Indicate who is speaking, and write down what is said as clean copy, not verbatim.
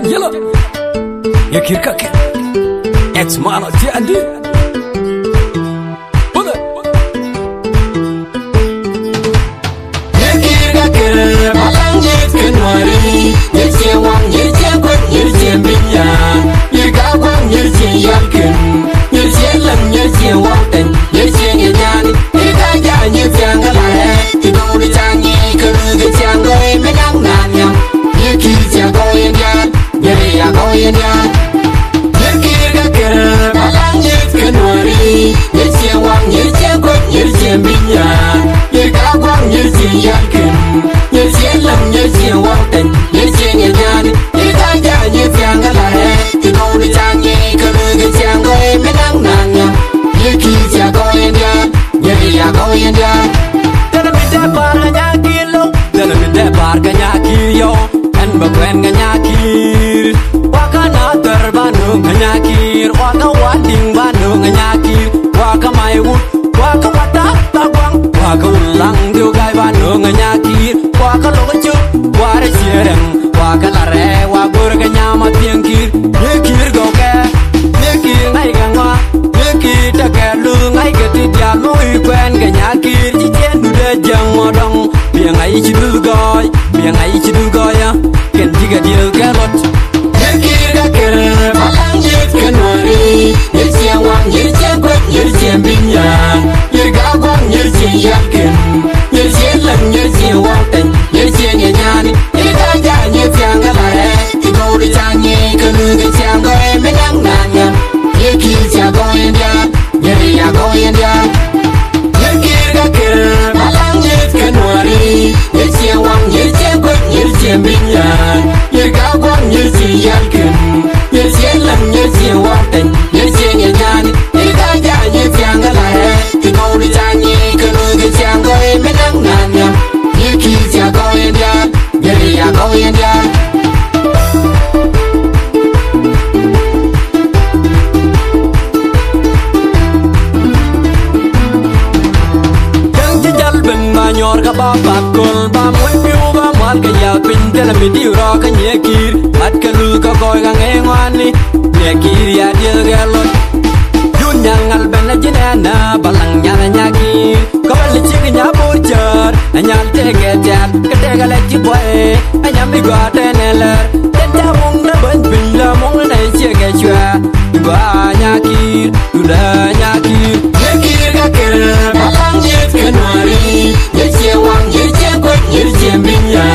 Speaker 1: Jan yellow ya kirka ke ex mano ti andi boga ya kirka ke malang yet kenwari yet wang yet kwat yet binya yirga wang yet yakin yet lam yet wang ten yet nyani yirga ja yet ngala ti do ri changi ke chango me nang nan yam yiki chango yen ya go yen ya yirga ke malang yet kenwari yet wang yet kwat yet binya yirga wang yet yakin yet lam yet wang ten yet nyani yirga ja yet ngala ti do ri changi ke chango me nang nan yam yiki chango yen ya go yen ya Dalam depar kanyakir yo kan bakwen kanyakir waka nater Bandung kanyakir waka wading Bandung kanyakir waka maiwut waka wata tabang waka ulang juga Bandung kanyakir waka lokacu wara sireng waka lare wagur kanyamat yengkir yekir goke yekir ngai gangwa yekir takelu ngai ketidian mau ikwen kanyakir cicen duda jang modong biang ai cidul goy ya ken tiga dia garot yekir gaker malang yet kenwari yet wang yet kwat yet binya yirga wang yet yakin yet lam yet wang ten yet nyani yirga ja yet ngala ti go ri changi kenu ge chango me nang nanya yekir chango ya go yen ya yekir gaker malang yet kenwari yet wang yet kwat yet binya yirga wang yet yakin yet lam yet wang ten yet nyani yirga ja yet ngala ti go ri changi kenu ge chango me nang nanya yekir chango ya go yen ya nyor ka ba kol ba moy piu ba mal ka ya pin tele mi di ro ka nyekir at ka lu ka koy ka ngwani nyekir ya dia gelo dunya ngal ben jinana balang nyana nyakir ko le chi nya bojar anyal te ke jan ka te ga le chi boy anyam mi gwa te ne le te ta mong na ben pin la mong na chi ke chwa ba nyakir du da nyakir nyekir ka ke balang nyet kenwari yet wang yet kwat yet binya